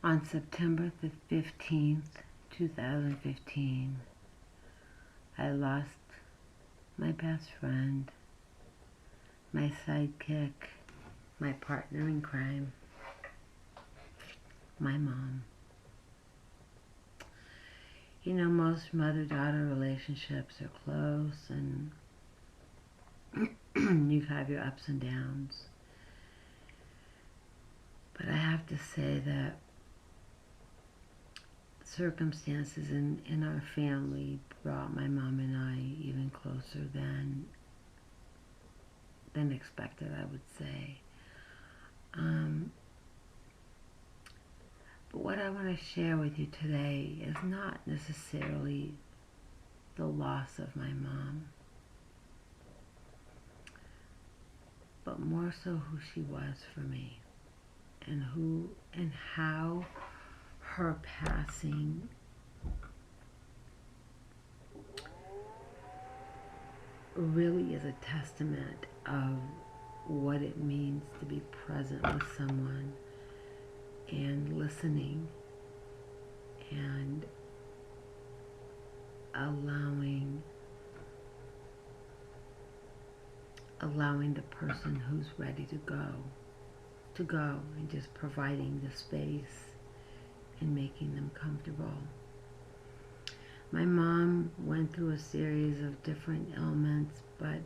On September the 15th, 2015, I lost my best friend, my sidekick, my partner in crime, my mom. You know, most mother-daughter relationships are close and you have your ups and downs. But I have to say that circumstances in our family brought my mom and I even closer than expected, I would say. But what I want to share with you today is not necessarily the loss of my mom, but more so who she was for me and how her passing really is a testament of what it means to be present with someone and listening and allowing the person who's ready to go and just providing the space and making them comfortable. My mom went through a series of different ailments, but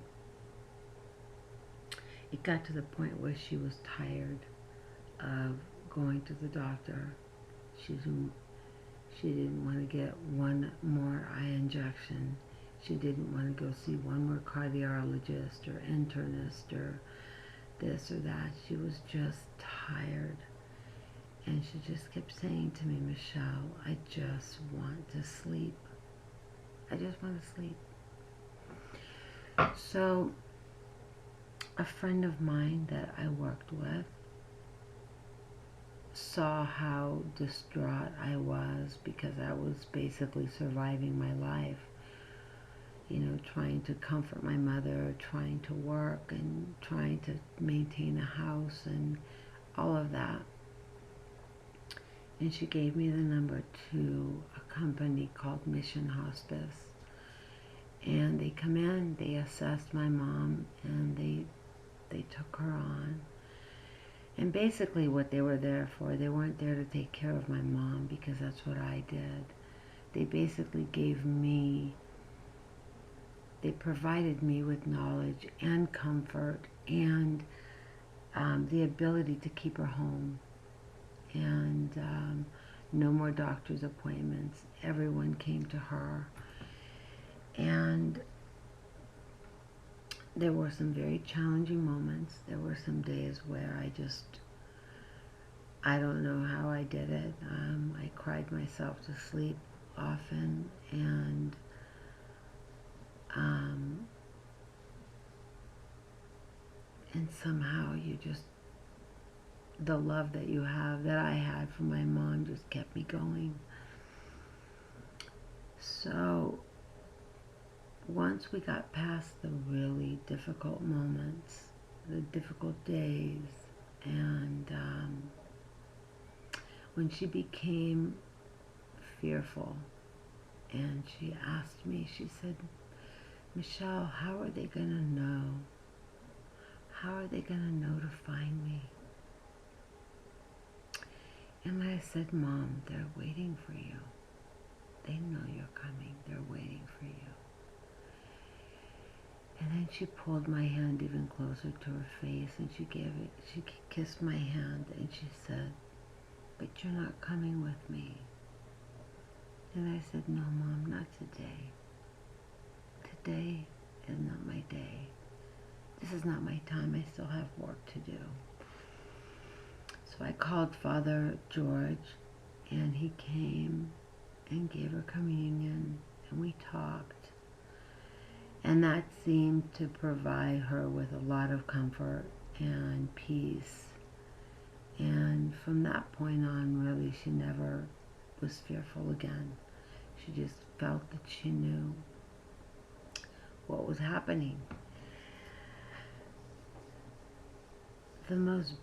it got to the point where she was tired of going to the doctor. She didn't want to get one more eye injection. She didn't want to go see one more cardiologist or internist or this or that. She was just tired. And she just kept saying to me, Michelle, I just want to sleep. I just want to sleep. So a friend of mine that I worked with saw how distraught I was because I was basically surviving my life. You know, trying to comfort my mother, trying to work and trying to maintain a house and all of that. And she gave me the number to a company called Mission Hospice. And they come in, they assessed my mom, and they took her on. And basically what they were there for, they weren't there to take care of my mom because that's what I did. They basically they provided me with knowledge and comfort and the ability to keep her home. And no more doctor's appointments. Everyone came to her. And there were some very challenging moments. There were some days where I don't know how I did it. I cried myself to sleep often, and somehow the love that I had for my mom just kept me going. So once we got past the really difficult moments, the difficult days, and when she became fearful and she asked me, she said, Michelle, how are they going to know? How are they going to know to find me? And I said, Mom, they're waiting for you. They know you're coming. They're waiting for you. And then she pulled my hand even closer to her face and she kissed my hand and she said, but you're not coming with me. And I said, no, Mom, not today. Today is not my day. This is not my time. I still have work to do. So I called Father George, and he came and gave her communion, and we talked. And that seemed to provide her with a lot of comfort and peace. And from that point on, really, she never was fearful again. She just felt that she knew what was happening. The most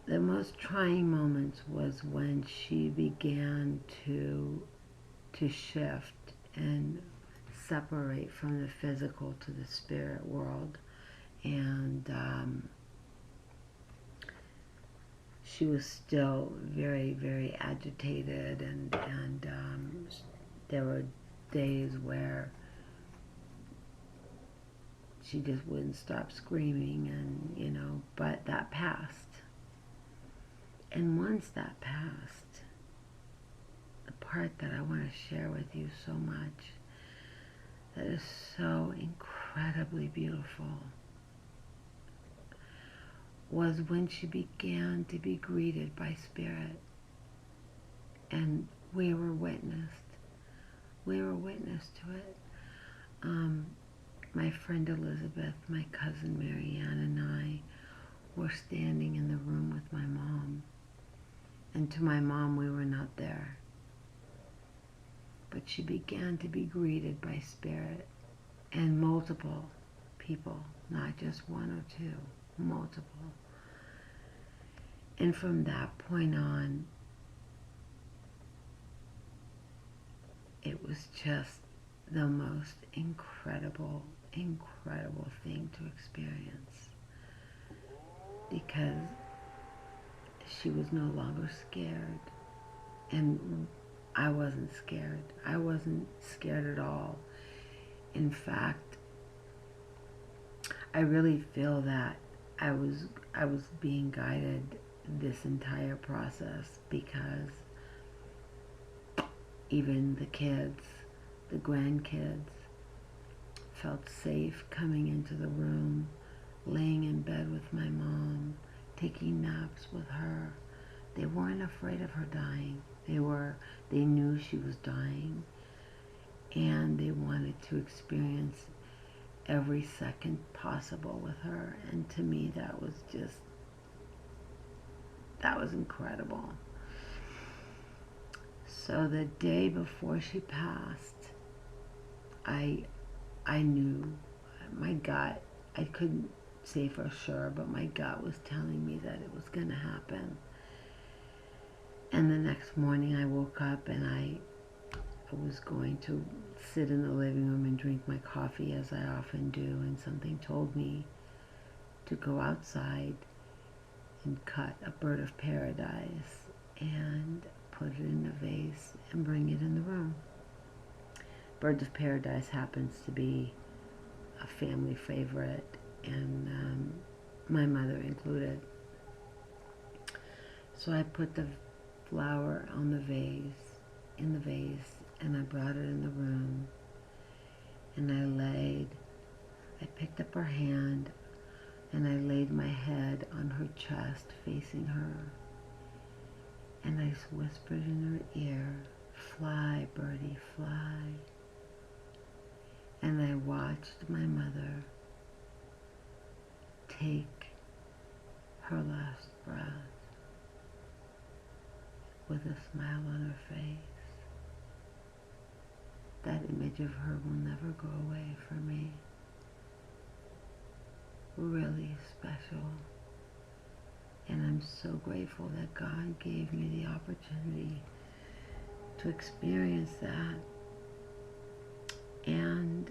the most trying moments was when she began to shift and separate from the physical to the spirit world. And she was still very, very agitated, and there were days where she just wouldn't stop screaming, and but that passed. And once that passed, the part that I want to share with you so much, that is so incredibly beautiful, was when she began to be greeted by spirit. And we were witness to it. My friend Elizabeth, my cousin Marianne, and I were standing in the room with my mom. And to my mom, we were not there. But she began to be greeted by spirit, and multiple people, not just one or two, multiple. And from that point on, it was just the most incredible thing to experience, because she was no longer scared, and I wasn't scared. I wasn't scared at all. In fact, I really feel that I was being guided this entire process, because even the kids, the grandkids, felt safe coming into the room, laying in bed with my mom, taking naps with her. They weren't afraid of her dying. They knew she was dying, and they wanted to experience every second possible with her. And to me, that was incredible. So the day before she passed, I knew, my gut, I couldn't say for sure, but my gut was telling me that it was going to happen. And the next morning I woke up, and I was going to sit in the living room and drink my coffee, as I often do, and something told me to go outside and cut a bird of paradise and put it in a vase and bring it in the room. Bird of paradise happens to be a family favorite, and my mother included. So I put the flower on the vase, and I brought it in the room, and I picked up her hand, and I laid my head on her chest facing her, and I whispered in her ear, "Fly, birdie, fly." And I watched my mother take her last breath with a smile on her face. That image of her will never go away for me. Really special. And I'm so grateful that God gave me the opportunity to experience that. And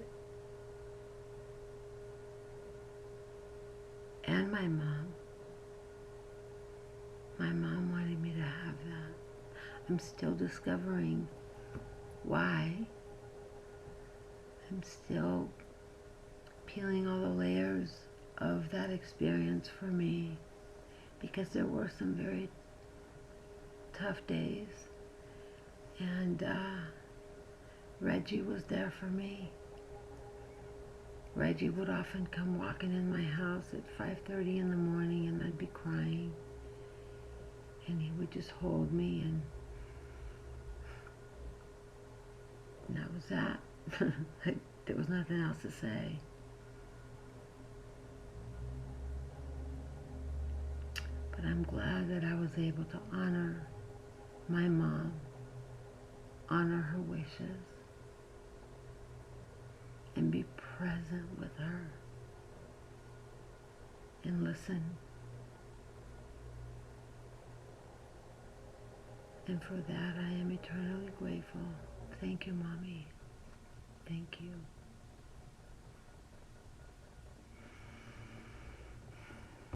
my mom wanted me to have that. I'm still discovering why. I'm still peeling all the layers of that experience for me, because there were some very tough days, and Reggie was there for me. Reggie would often come walking in my house at 5:30 in the morning, and I'd be crying, and he would just hold me, and that was that. There was nothing else to say. But I'm glad that I was able to honor my mom, honor her wishes, and be present with her, and listen And for that, I am eternally grateful. Thank you, Mommy. Thank you.